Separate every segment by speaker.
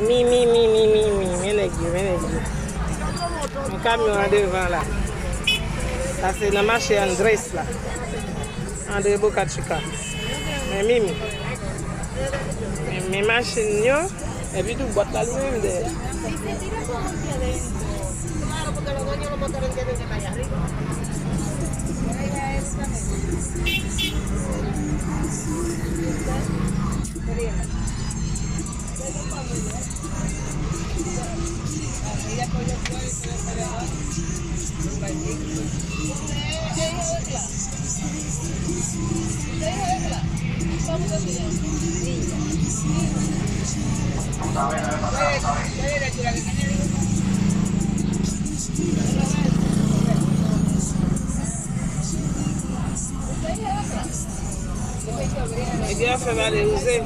Speaker 1: Menegui. Mon camion en devant là. Ça c'est le marché Andrés là. André Boca Chica. Mais Mimi. Mes machines yo. Et puis tout boîte là lui-même de. Claro, porque los dueños de los motores tienen que estar allá arriba. Et bien, fait valoriser.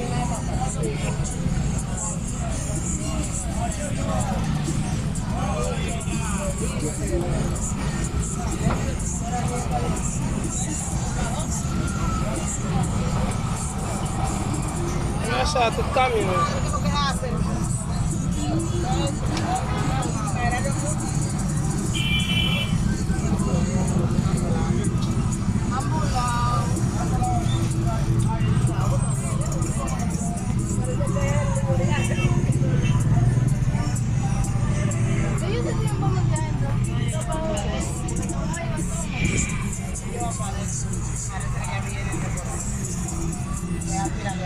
Speaker 1: On achète tout camion.